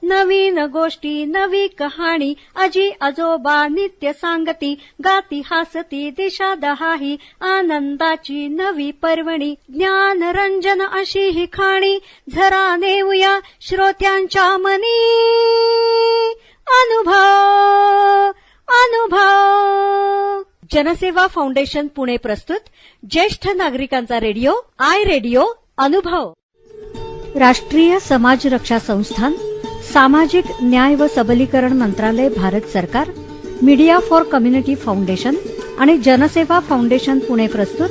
नवीन गोष्टी नवी कहाणी आजी आजोबा नित्य सांगती गाती हसती दिशा दहाही आनंदाची नवी पर्वणी ज्ञान रंजन अशी ही खाणी झरा नेऊया श्रोत्यांच्या मनी अनुभव अनुभव। जनसेवा फाउंडेशन पुणे प्रस्तुत ज्येष्ठ नागरिकांचा रेडिओ आय रेडिओ अनुभव। राष्ट्रीय समाज रक्षा संस्थान, सामाजिक न्याय व सबलीकरण मंत्रालय भारत सरकार, मीडिया फॉर कम्युनिटी फाउंडेशन आणि जनसेवा फाउंडेशन पुणे प्रस्तुत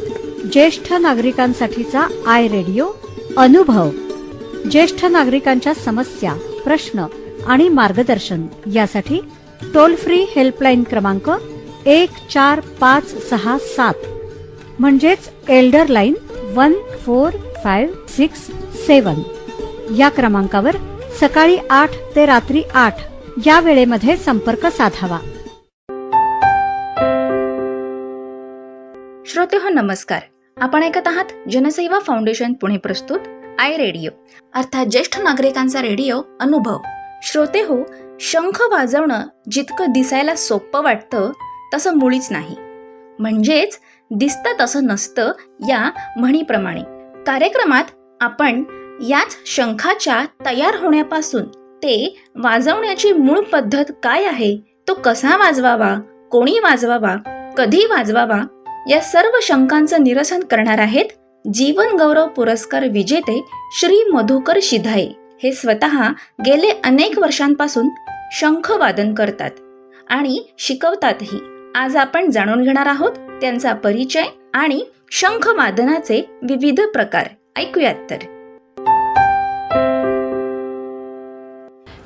ज्येष्ठ नागरिकांसाठीचा आय रेडिओ अनुभव। ज्येष्ठ नागरिकांच्या समस्या, प्रश्न आणि मार्गदर्शन यासाठी टोल फ्री हेल्पलाईन क्रमांक 14567 म्हणजेच एल्डर लाईन 14567 या क्रमांकावर सकाळी 8 ते रात्री 8 या वेळेमध्ये संपर्क साधावा। श्रोतेहो नमस्कार, आपण ऐकत आहात जनसेवा फाउंडेशन पुणे प्रस्तुत आय रेडिओ अर्थात ज्येष्ठ नागरिकांचा रेडिओ अनुभव। श्रोतेहो, शंख वाजवणं जितकं दिसायला सोपं वाटतं तसं मुळीच नाही, म्हणजेच दिसतं तसं नसतं या म्हणीप्रमाणे। कार्यक्रमात आपण याच शंखाच्या तयार होण्यापासून ते वाजवण्याची मूळ पद्धत काय आहे, तो कसा वाजवावा, कोणी वाजवावा, कधी वाजवावा या सर्व शंकांचं निरसन करणार आहेत जीवन गौरव पुरस्कार विजेते श्री मधुकर शिधाये। हे स्वतः गेले अनेक वर्षांपासून शंख वादन करतात आणि शिकवतातही। आज आपण जाणून घेणार आहोत त्यांचा परिचय आणि शंख वादनाचे विविध प्रकार। ऐकूयात तर।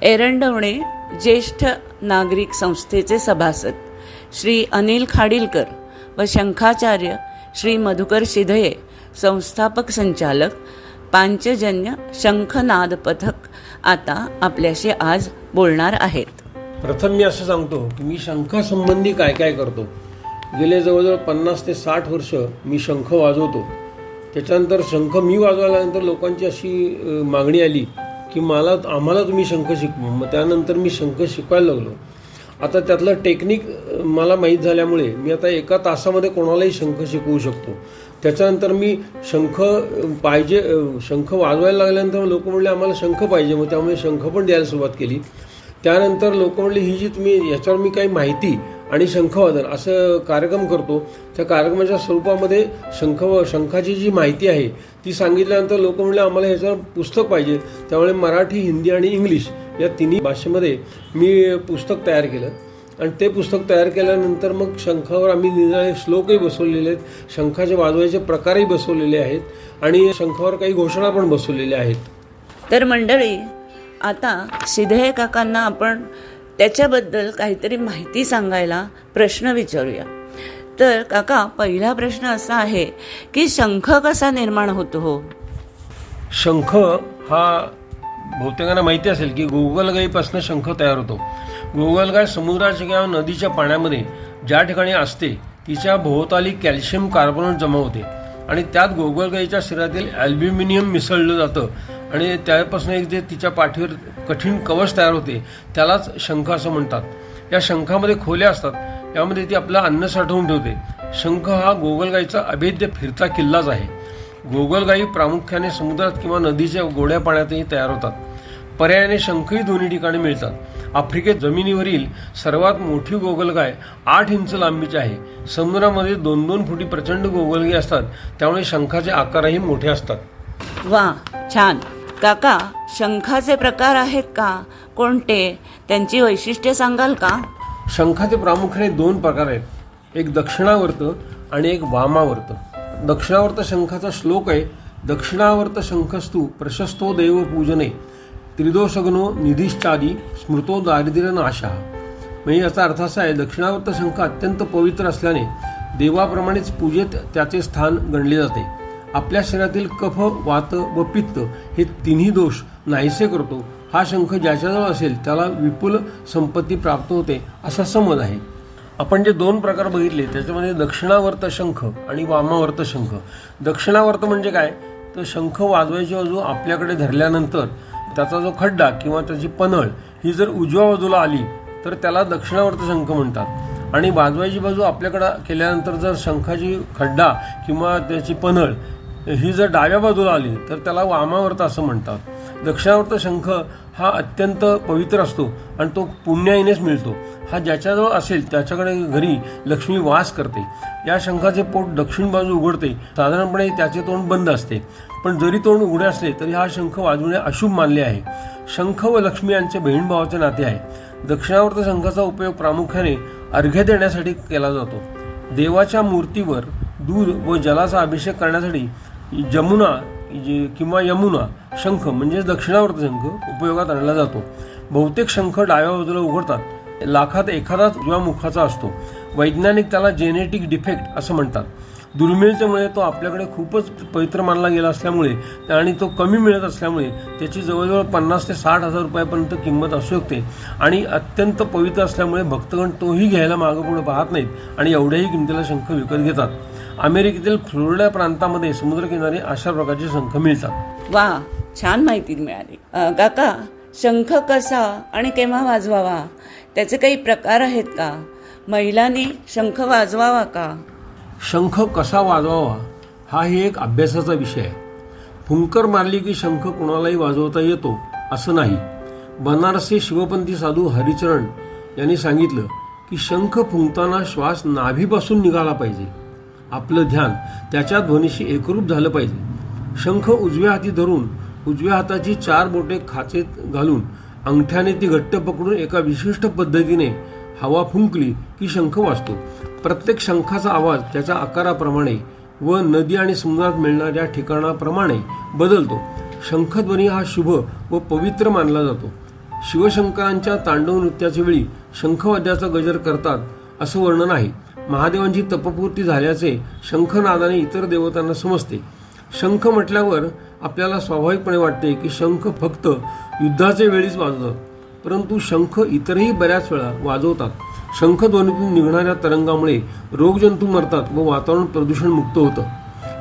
एरंडवणे ज्येष्ठ नागरिक संस्थेचे सभासद श्री अनिल खाडीलकर व शंखाचार्य श्री मधुकर शिधये, संस्थापक संचालक पांचजन्य शंखनाद पथक आता आपल्याशी आज बोलणार आहेत। प्रथम मी असं सांगतो की मी शंखासंबंधी काय काय करतो। गेले जवळजवळ 50 ते 60 वर्ष मी शंख वाजवतो। त्याच्यानंतर शंख मी वाजवल्यानंतर लोकांची अशी मागणी आली की आम्हाला तुम्ही शंख शिकवा। मग त्यानंतर मी शंख शिकवायला लागलो। आता त्यातलं टेक्निक मला माहीत झाल्यामुळे मी आता एका तासामध्ये कोणालाही शंख शिकवू शकतो। त्याच्यानंतर मी शंख वाजवायला लागल्यानंतर लोक म्हणले आम्हाला शंख पाहिजे, मग त्यामुळे शंख पण द्यायला सुरुवात केली। त्यानंतर लोक म्हणले ही जी तुम्ही याच्यावर मी काही माहिती आणि शंखवादन असं कार्यक्रम करतो, त्या कार्यक्रमाच्या स्वरूपामध्ये शंखाची जी माहिती आहे ती सांगितल्यानंतर लोक म्हणले आम्हाला ह्याच्यावर पुस्तक पाहिजे। त्यामुळे मराठी, हिंदी आणि इंग्लिश या तिन्ही भाषेमध्ये मी पुस्तक तयार केलं आणि ते पुस्तक तयार केल्यानंतर मग शंखावर आम्ही निराळे श्लोकही बसवलेले आहेत, शंखाचे वाजवायचे प्रकारही बसवलेले आहेत आणि शंखावर काही घोषणा पण बसवलेल्या आहेत। तर मंडळी, आता शिधये काकांना आपण त्याच्याबद्दल काहीतरी माहिती सांगायला प्रश्न विचारूया। तर काका, पहिला प्रश्न असा आहे की शंख कसा निर्माण होतो हो? शंख हा बहुतेकांना माहिती असेल की गोगलगाईपासून शंख तयार होतो। गोगलगाय समुद्राच्या किंवा नदीच्या पाण्यामध्ये ज्या ठिकाणी असते तिच्या भोवताली कॅल्शियम कार्बोनेट जमा होते आणि त्यात गोगलगाईच्या शरीरातील ॲल्ब्युमिनियम मिसळलं जातं आणि त्यापासून एक जे तिच्या पाठीवर कठीण कवच तयार होते त्यालाच शंख असं म्हणतात। या शंखामध्ये खोल्या असतात, यामध्ये ती आपलं अन्न साठवून ठेवते। शंख हा गोगलगाईचा अभेद्य फिरता किल्लाच आहे। गोगलगाई प्रामुख्याने समुद्रात किंवा नदीच्या गोड्या पाण्यातही तयार होतात। पर्यायाने शंखही दोन्ही ठिकाणी मिळतात। आफ्रिकेत जमिनीवरील सर्वात मोठी गोगलगाय 8 इंच लांबीची आहे। समुद्रामध्ये 2-2 फुटी प्रचंड गोगलगाई असतात, त्यामुळे शंखाचे आकारही मोठे असतात। वा, छान। काका, शंखाचे प्रकार आहेत का? कोणते? त्यांची वैशिष्ट्ये सांगाल का? शंखाचे प्रामुख्याने 2 प्रकार आहेत, एक दक्षिणावर्त आणि एक वामावर्त। दक्षिणावर्त शंखाचा श्लोक आहे, दक्षिणावर्त शंखस्तु प्रशस्तो देव पूजने त्रिदोषगनो निधिश्चादी स्मृतो दारिद्र्य नाशा। म्हणजे याचा अर्थ असा आहे, दक्षिणावर्त शंख अत्यंत पवित्र असल्याने देवाप्रमाणेच पूजेत त्याचे स्थान गणले जाते। आपल्या शरीरातील कफ, वात व पित्त हे तिन्ही दोष नाहीसे करतो। हा शंख ज्याच्याजवळ असेल त्याला विपुल संपत्ती प्राप्त होते असा समज आहे। आपण जे 2 प्रकार बघितले त्याच्यामध्ये दक्षिणावर्त शंख आणि वामावर्त शंख। दक्षिणावर्त म्हणजे काय, तर शंख वाजवायची बाजू आपल्याकडे धरल्यानंतर त्याचा जो खड्डा किंवा त्याची पन्हळ ही जर उजव्या बाजूला आली तर त्याला दक्षिणावर्त शंख म्हणतात आणि वाजवायची बाजू आपल्याकडे केल्यानंतर जर शंखाची खड्डा किंवा त्याची पन्हळ ही जर डाव्या बाजूला आली तर त्याला वामावर्त असं म्हणतात। दक्षिणावर्त शंख हा अत्यंत पवित्र असतो आणि तो पुण्याईनेच मिळतो। हा ज्याच्याजवळ असेल त्याच्याकडे घरी लक्ष्मी वास करते। या शंखाचे पोट दक्षिण बाजू उघडते, साधारणपणे त्याचे तोंड बंद असते, पण जरी तोंड उघडे असले तरी हा शंख वाजवणे अशुभ मानले आहे। शंख व लक्ष्मी यांचे बहीण भावाचे नाते आहे। दक्षिणावर्त शंखाचा उपयोग प्रामुख्याने अर्घ्य देण्यासाठी केला जातो। देवाच्या मूर्तीवर दूध व जलाचा अभिषेक करण्यासाठी जमुना किंवा यमुना शंख म्हणजे दक्षिणावर्त शंख उपयोगात आणला जातो। बहुतेक शंख डाव्या बाजूला उघडतात। लाखात एखादाच उजव्या मुखाचा असतो। वैज्ञानिक त्याला जेनेटिक डिफेक्ट असं म्हणतात। दुर्मिळतेमुळे तो आपल्याकडे खूपच पवित्र मानला गेला असल्यामुळे आणि तो कमी मिळत असल्यामुळे त्याची जवळजवळ 50,000 ते 60,000 रुपयापर्यंत किंमत असू शकते आणि अत्यंत पवित्र असल्यामुळे भक्तगण तोही घ्यायला मागं पुढे पाहत नाहीत आणि एवढ्याही किमतीला शंख विकत घेतात। अमेरिकेतील फ्लोरिडा प्रांतामध्ये समुद्रकिनारी अशा प्रकारचे शंख मिळतात। वा, छान माहिती मिळाली। काका, शंख कसा आणि केव्हा वाजवावा त्याचे काही प्रकार आहेत का? महिलांनी शंख वाजवावा का? शंख कसा वाजवावा हाही एक अभ्यासाचा विषय आहे। फुंकर मारली की शंख कोणालाही वाजवता येतो असं नाही। बनारसी शिवपंथी साधू हरिचरण यांनी सांगितलं की शंख फुंकताना श्वास नाभीपासून निघाला पाहिजे। आपलं ध्यान त्याच्या ध्वनीशी एकरूप झालं पाहिजे। शंख उजव्या हाती धरून उजव्या हाताची 4 बोटे खाचेत घालून अंगठ्याने ती घट्ट पकडून एका विशिष्ट पद्धतीने हवा फुंकली की शंख वाजतो। प्रत्येक शंखाचा आवाज त्याच्या आकाराप्रमाणे व नदी आणि समुद्रात मिळणाऱ्या ठिकाणाप्रमाणे बदलतो। शंखध्वनी हा शुभ व पवित्र मानला जातो। शिवशंकरांच्या तांडव नृत्याच्या वेळी शंखवाद्याचा गजर करतात असं वर्णन आहे। महादेवांची तपपूर्ती झाल्याचे शंखनादाने इतर देवतांना समजते। शंख म्हटल्यावर आपल्याला स्वाभाविकपणे वाटते की शंख फक्त युद्धाच्या वेळीच वाजवतात, परंतु शंख इतरही बऱ्याच वेळा वाजवतात। शंखध्वनीतून निघणाऱ्या तरंगामुळे रोगजंतू मरतात व वातावरण प्रदूषण मुक्त होतं।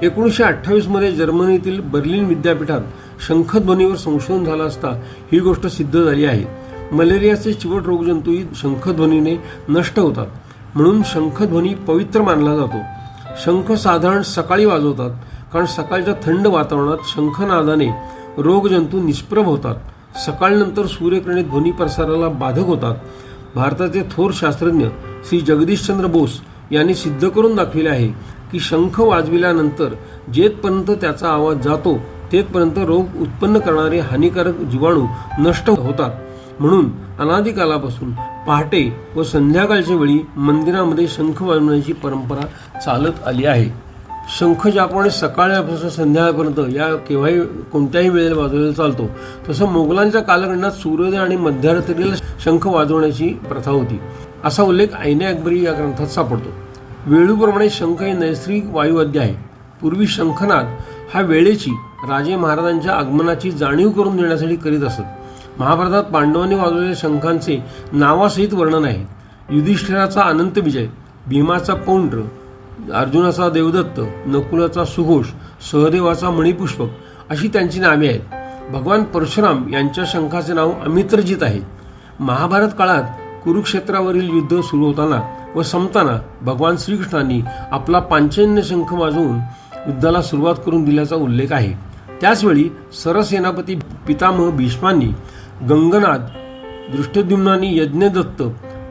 1928 मध्ये जर्मनीतील बर्लिन विद्यापीठात शंखध्वनीवर संशोधन झालं असता ही गोष्ट सिद्ध झाली आहे। मलेरियाचे चिवट रोगजंतूही शंखध्वनीने नष्ट होतात, म्हणून शंखध्वनी पवित्र मानला जातो। शंख साधारण सकाळी वाजवतात, कारण सकाळच्या थंड वातावरणात शंखनादाने रोगजंतू निष्प्रभ होतात। सकाळनंतर सूर्यकिरणे ध्वनी प्रसाराला बाधक होतात। भारताचे थोर शास्त्रज्ञ श्री जगदीशचंद्र बोस यांनी सिद्ध करून दाखविले आहे की शंख वाजविल्यानंतर जेथपर्यंत त्याचा आवाज जातो तेथपर्यंत रोग उत्पन्न करणारे हानिकारक जीवाणू नष्ट होतात। म्हणून अनादिकालापासून पहाटे व संध्याकाळच्या वेळी मंदिरामध्ये शंख वाजवण्याची परंपरा चालत आली आहे। शंख ज्याप्रमाणे सकाळपासून संध्याकाळपर्यंत या केव्हाही कोणत्याही वेळेला वाजवलेला चालतो, तसं मोगलांच्या कालखंडात सूर्योदय आणि मध्यरात्रीला शंख वाजवण्याची प्रथा होती असा उल्लेख ऐने अकबरी या ग्रंथात सापडतो। वेळूप्रमाणे शंख हे नैसर्गिक वायुवाद्य आहे। पूर्वी शंखनाद हा वेळेची, राजे महाराजांच्या आगमनाची जाणीव करून देण्यासाठी करीत असत। महाभारतात पांडवांनी वाजवलेल्या शंखांचे नावासहित वर्णन आहे। युधिष्ठिराचा अनंत विजय, भीमाचा पौंड्र, अर्जुनाचा देवदत्त, नकुलाचा सुघोष, सहदेवाचा मणिपुष्पक अशी त्यांची नावे आहेत। भगवान परशुराम यांच्या शंखाचे नाव अमित्रजित आहे। महाभारत काळात कुरुक्षेत्रावरील युद्ध सुरू होताना व संपताना भगवान श्रीकृष्णांनी आपला पांचजन्य शंख वाजवून युद्धाला सुरुवात करून दिल्याचा उल्लेख आहे। त्याचवेळी सरसेनापती पितामह भीष्मांनी गंगनाद, दृष्टद्युम्नांनी यज्ञदत्त,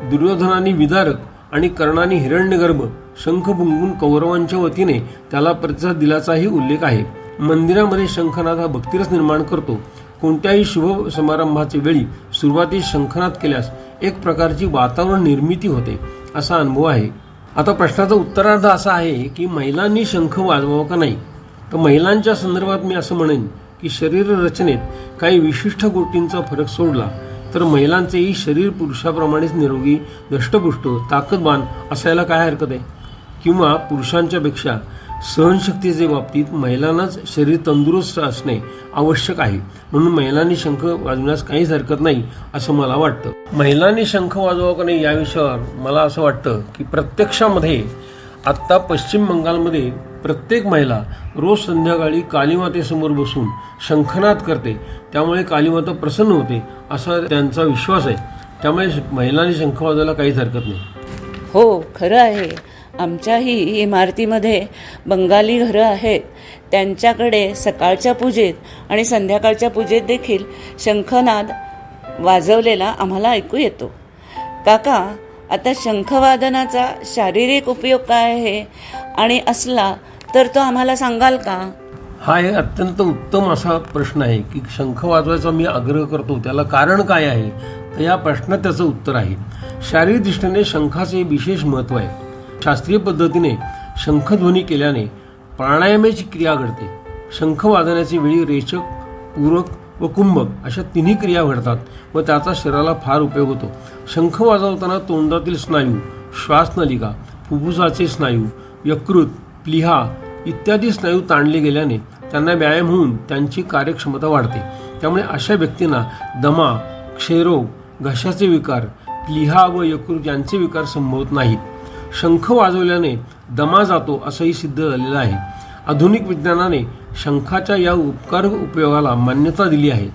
दुर्योधनांनी विदारक आणि कर्णांनी हिरण्यगर्भ शंख फुंकून कौरवांच्या वतीने त्याला प्रतिसाद दिल्याचाही उल्लेख आहे। मंदिरामध्ये शंखनाद हा भक्तिरस निर्माण करतो। कोणत्याही शुभ समारंभाच्या वेळी सुरुवातीस शंखनाद केल्यास एक प्रकारची वातावरण निर्मिती होते असा अनुभव आहे। आता प्रश्नाचा उत्तरार्ध असा आहे की महिलांनी शंख वाजवावा का नाही? तर महिलांच्या संदर्भात मी असं म्हणेन की शरीर रचनेत काही विशिष्ट गोष्टींचा फरक सोडला तर महिलांचेही शरीर पुरुषाप्रमाणेच निरोगी, दष्टपुष्ट, ताकदवान असायला काय हरकत आहे? किंवा पुरुषांच्या पेक्षा सहनशक्तीच्या बाबतीत महिलांनाच शरीर तंदुरुस्त असणे आवश्यक आहे, म्हणून महिलांनी शंख वाजवण्यास काहीच हरकत नाही असं मला वाटतं। महिलांनी शंख वाजवावा का नाही या विषयावर मला असं वाटतं की प्रत्यक्षामध्ये आत्ता पश्चिम बंगालमध्ये प्रत्येक महिला रोज संध्याकाळी कालीमातेसमोर बसून शंखनाद करते, त्यामुळे कालीमाता प्रसन्न होते असा त्यांचा विश्वास आहे. त्यामुळे महिलांनी शंख वाजवायला काहीच हरकत नाही. हो, खरं आहे. आमच्याही इमारतीमध्ये बंगाली घरं आहेत. त्यांच्याकडे सकाळच्या पूजेत आणि संध्याकाळच्या पूजेत देखील शंखनाद वाजवलेला आम्हाला ऐकू येतो. काका, आता शंखवादनाचा शारीरिक उपयोग काय आहे आणि असला तर तो आम्हाला सांगाल का? हा एक अत्यंत उत्तम असा प्रश्न आहे की शंख वाजवायचा मी आग्रह करतो, त्याला कारण काय आहे? तर या प्रश्नात त्याचं उत्तर आहे. शारीरिक दृष्टीने शंखाचे विशेष महत्त्व आहे. शास्त्रीय पद्धतीने शंखध्वनी केल्याने प्राणायामाची क्रिया घडते. शंख वाजवण्याच्या वेळी रेचक, पूरक व कुंभक अशा तिन्ही क्रिया घडतात व त्याचा शरीराला फार उपयोग होतो. शंख वाजवताना तोंडातील स्नायू, श्वासनलिका, फुफ्फुसाचे स्नायू, यकृत, प्लीहा इत्यादी स्नायू ताणले गेल्याने त्यांना व्यायाम होऊन त्यांची कार्यक्षमता वाढते. त्यामुळे अशा व्यक्तींना दमा, क्षयरोग, घशाचे विकार, प्लीहा व यकृत यांचे विकार संभवत नाहीत. शंख वाजवल्याने दमा जातो असंही सिद्ध झालेलं आहे. आधुनिक विज्ञानाने शंखाच्या या उपयोगाला मान्यता दिली आहे.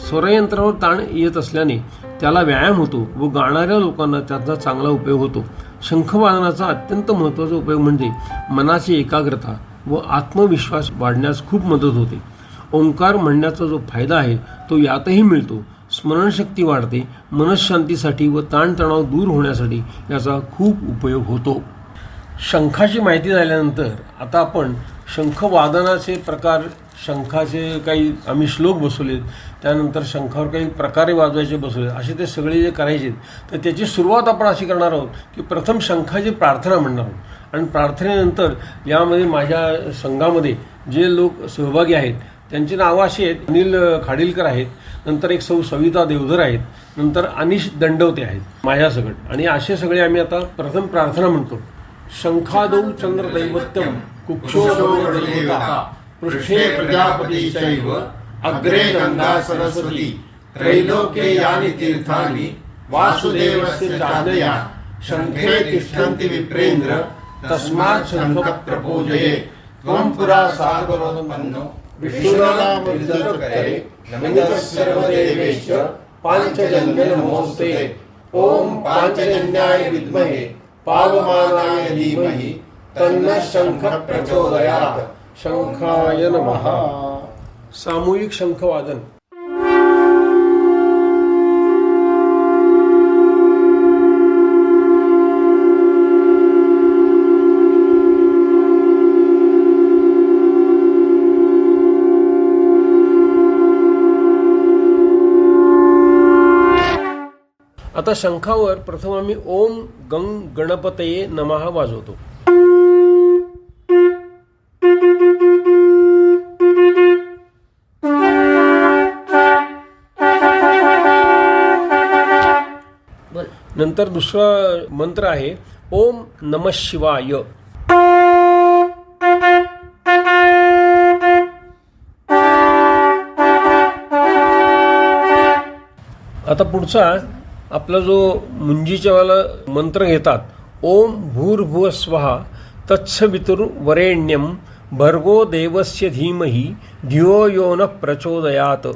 स्वरयंत्रावर ताण येत असल्याने त्याला व्यायाम होतो व गाणाऱ्या लोकांना त्याचा चांगला उपयोग होतो. शंखवादनाचा अत्यंत महत्त्वाचा उपयोग म्हणजे मनाची एकाग्रता व आत्मविश्वास वाढण्यास खूप मदत होते. ओंकार म्हणण्याचा जो फायदा आहे तो यातही मिळतो. स्मरणशक्ती वाढते. मनःशांतीसाठी व ताणतणाव दूर होण्यासाठी याचा खूप उपयोग होतो. शंखाची माहिती झाल्यानंतर आता आपण शंखवादनाचे प्रकार, शंखाचे काही आम्ही श्लोक बसवलेत, त्यानंतर शंखावर काही प्रकारे वाजवायचे बसवले, असे ते सगळे जे करायचे तर त्याची सुरुवात आपण अशी करणार आहोत की प्रथम शंखाची प्रार्थना म्हणणार आहोत आणि प्रार्थनेनंतर यामध्ये माझ्या संघामध्ये जे लोक सहभागी आहेत त्यांची नावं अशी आहेत. अनिल खाडीलकर आहेत, नंतर एक सविता देवधर आहेत, नंतर अनिश दंडवते आहेत माझ्यासकट, आणि असे सगळे आम्ही आता प्रथम प्रार्थना म्हणतो. शंखादौ चंद्रदैवत्यम कुक्षो देवता पृष्ठे प्रजापतिश्चैव अग्रे गंगा सरस्वती त्रैलोक्ये यानि तीर्थानि वासुदेवस्य चाज्ञया शंखे तिष्ठन्ति विप्रेन्द्र तस्मात् शंख प्रपूजये त्वं पुरा सागरोत्पन्नो विष्णुनामविदत्तरे नमितः सर्वदेवेश्च पांचजन्य नमोस्ते. ओम पांचजन्याय विद्महे पावमानाय धीमहि तन्नः शंख प्रचोदयात्. शंखाय नमः. सामूहिक शंखवादन. आता शंखावर प्रथम आम्ही ओम गंग गणपतये नमः वाजवतो. नंतर दुसरा मंत्र आहे ओम नमः शिवाय. आता पुढचा आपला जो मुंजीच्या वाला मंत्र घेतात, ओम भूर्भुवः स्वः तत्सवितुर्वरेण्यं भर्गो देवस्य धीमहि धियो यो नः प्रचोदयात्.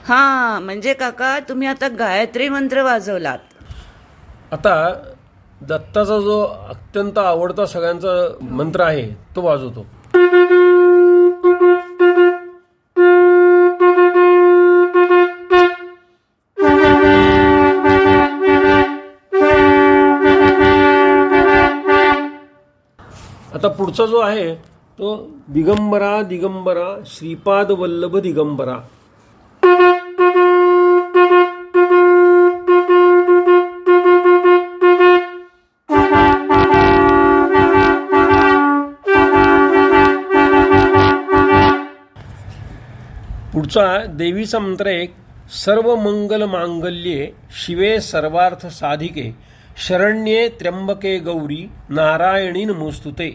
हां, म्हणजे काका तुम्ही आता गायत्री मंत्र वाजवलात. आता दत्ताचा जो अत्यंत आवडता सगळ्यांचा मंत्र आहे तो वाजवतो. आता पुढचा जो आहे तो दिगंबरा दिगंबरा श्रीपाद वल्लभ दिगंबरा. पुढचा देवीचा मंत्र एक, सर्व मंगल मांगल्ये शिवे सर्वार्थ साधिके शरण्ये त्र्यंबके गौरी नारायणी नमोस्तुते.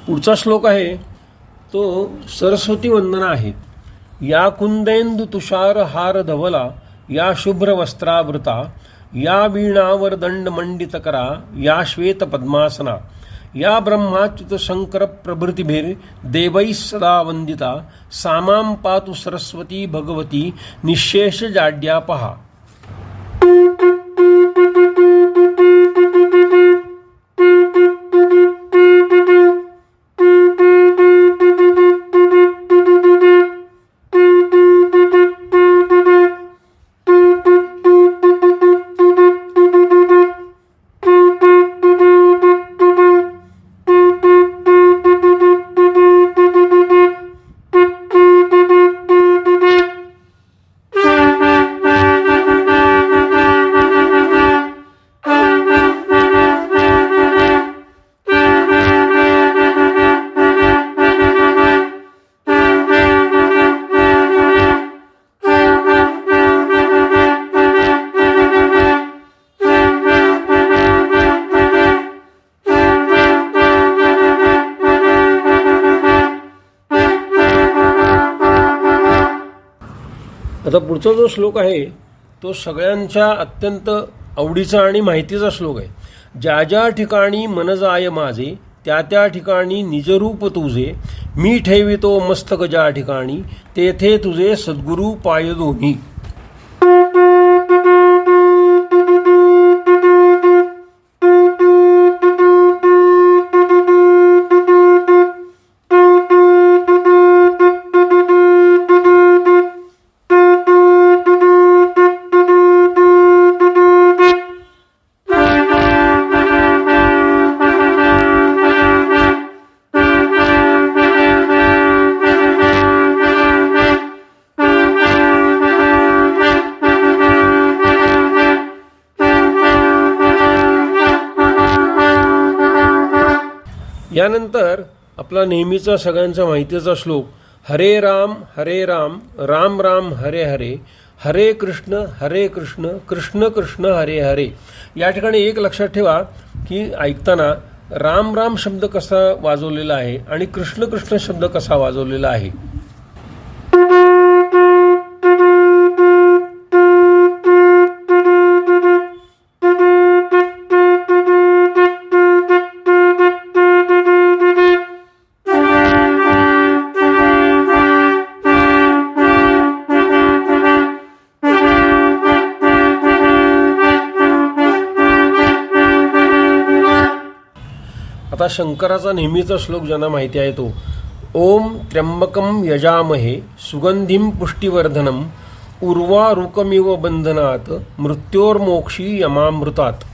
पुढचा श्लोक आहे तो सरस्वती वंदना आहे. या कुंदेंदु तुषार हार धवला या शुभ्र वस्त्रावृता या वीणावर दंड मंडित करा या श्वेत पद्मासना या ब्रह्माच्युत शंकर प्रभृतिभिर देवैः सदा वंदिता सामां पातु सरस्वती भगवती निःशेष जाड्यापहा. आता पुढचा जो श्लोक आहे तो सगळ्यांच्या अत्यंत आवडीचा आणि माहितीचा श्लोक आहे. ज्या ज्या ठिकाणी मन जाय माझे त्या त्या ठिकाणी निजरूप तुझे मी ठेवितो मस्तक ज्या ठिकाणी तेथे तुझे सद्गुरू पाय दोन्ही. यानंतर आपला नेहमीचा सगळ्यांचा माहितीचा श्लोक, हरे राम राम राम हरे हरे हरे कृष्ण कृष्ण कृष्ण हरे हरे. या ठिकाणी एक लक्षात ठेवा की ऐकताना राम राम शब्द कसा वाजवलेला आहे आणि कृष्ण कृष्ण शब्द कसा वाजवलेला आहे. आता शंकराचा नेहमीचा श्लोक ज्यांना माहिती आहे तो, ओम त्र्यंबकम यजामहे सुगंधिम पुष्टिवर्धनम उर्वारुकमिव बंधनात मृत्योर्मोक्षी यमामृतात.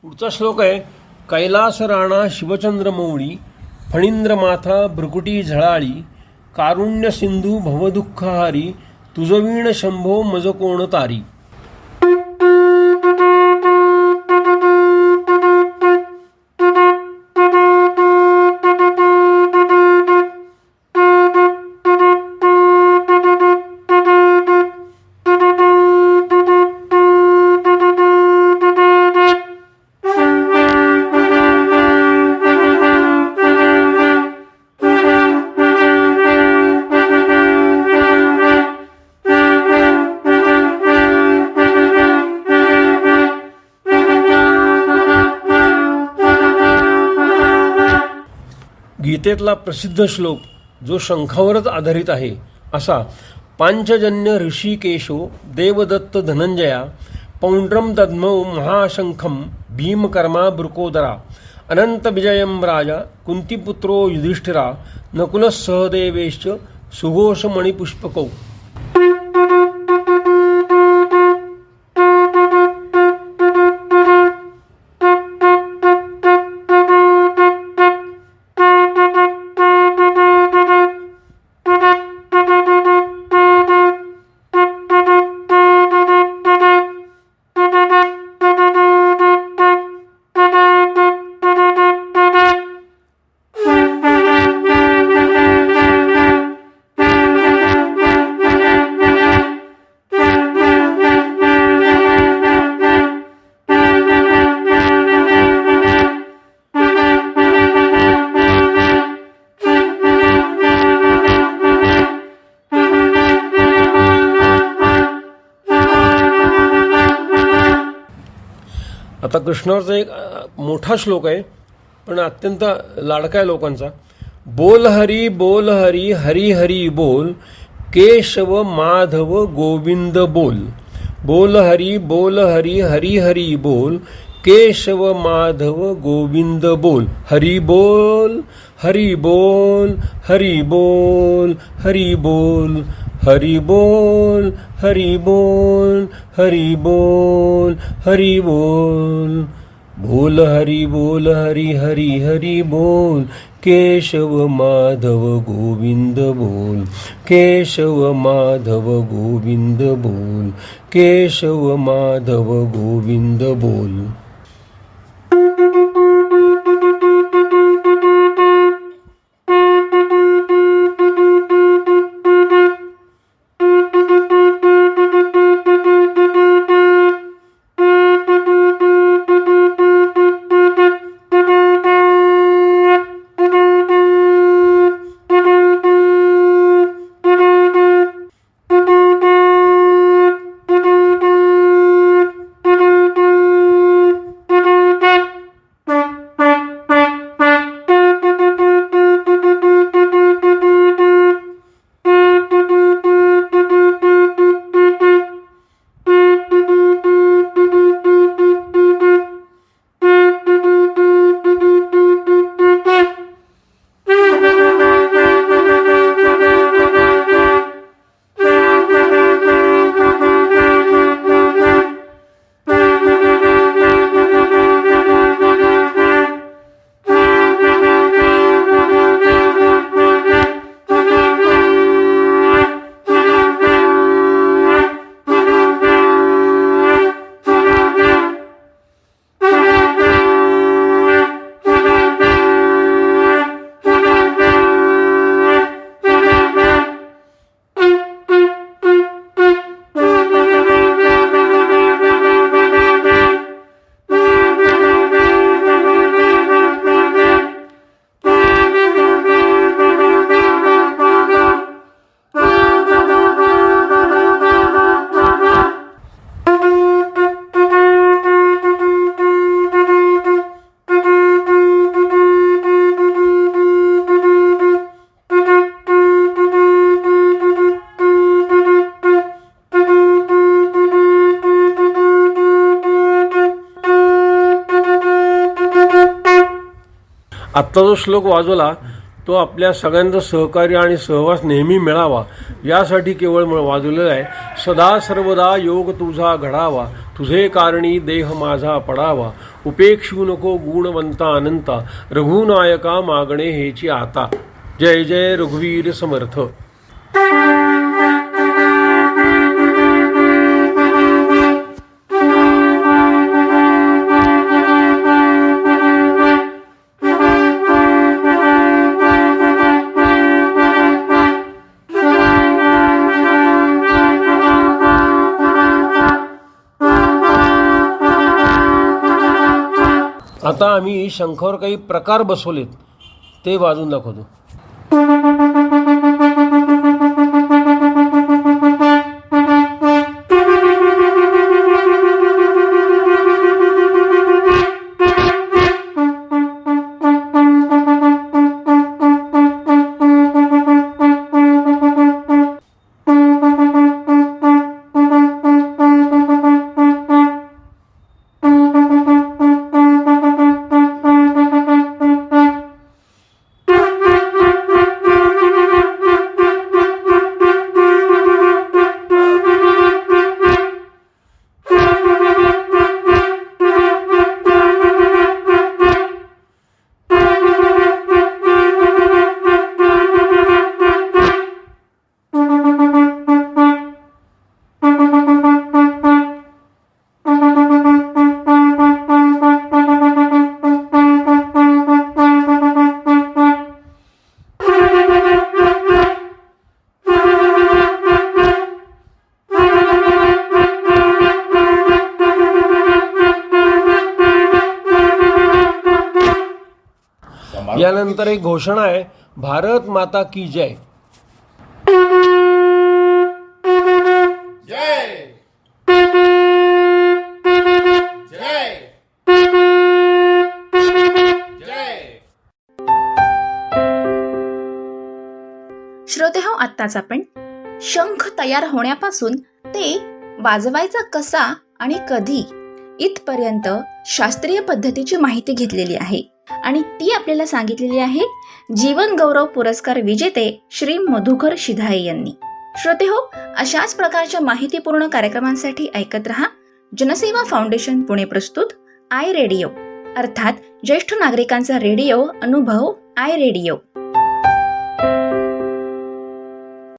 पुढचा श्लोक आहे, कैलास राणा शिवचंद्र मौळी फणींद्र माथा भ्रुकुटी झळाळी कारुण्य सिंधू भवदुःखहारी तुझवीण शंभो मज कोण तारी. गीतेतला प्रसिद्ध श्लोक जो शंखावरच आधारित आहे असा पांचजन्य ऋषिकेशो देवदत्त धनंजया पौंड्रम दद्मौ महाशंखम भीमकर्मा बृकोदरा अनंत विजयम राजा कुंतीपुत्रो युधिष्ठिरा नकुलः सहदेवेश्च सुघोषमणिपुष्पकौ. आता कृष्णावरचा एक मोठा श्लोक आहे पण अत्यंत लाडका आहे लोकांचा. बोल हरी हरी हरी बोल केशव माधव गोविंद बोल. बोल हरी हरी हरी बोल केशव माधव गोविंद बोल. हरी बोल हरी बोल हरी बोल हरी बोल हरी बोल हरी बोल हरी बोल हरी बोल. बोल हरी हरी हरी बोल केशव माधव गोविंद बोल. केशव माधव गोविंद बोल. केशव माधव गोविंद बोल. आत्ता जो श्लोक वाजवला तो आपल्या सगळ्यांचा सहकार्य आणि सहवास नेहमी मिळावा यासाठी केवळ वाजवलेला आहे. सदा सर्वदा योग तुझा घडावा तुझे कारणी देह माझा पडावा. उपेक्षू नको गुणवंता अनंता रघुनायका मागणे हेची आता. जय जय रघुवीर समर्थ. आता आम्ही शंखावर काही प्रकार बसवलेत ते वाजून दाखवतो. त्यानंतर एक घोषणा आहे, भारत माता की जय. श्रोते हो, आत्ताच आपण शंख तयार होण्यापासून ते वाजवायचा कसा आणि कधी इथपर्यंत शास्त्रीय पद्धतीची माहिती घेतलेली आहे आणि ती आपल्याला सांगितलेली आहे जीवन गौरव पुरस्कार विजेते श्री मधुकर शिधाळे यांनी. श्रोते हो, अशाच प्रकारच्या माहितीपूर्ण कार्यक्रमांसाठी ऐकत रहा जनसेवा फाउंडेशन पुणे प्रस्तुत आय रेडिओ, अर्थात ज्येष्ठ नागरिकांचा रेडिओ अनुभव आय रेडिओ.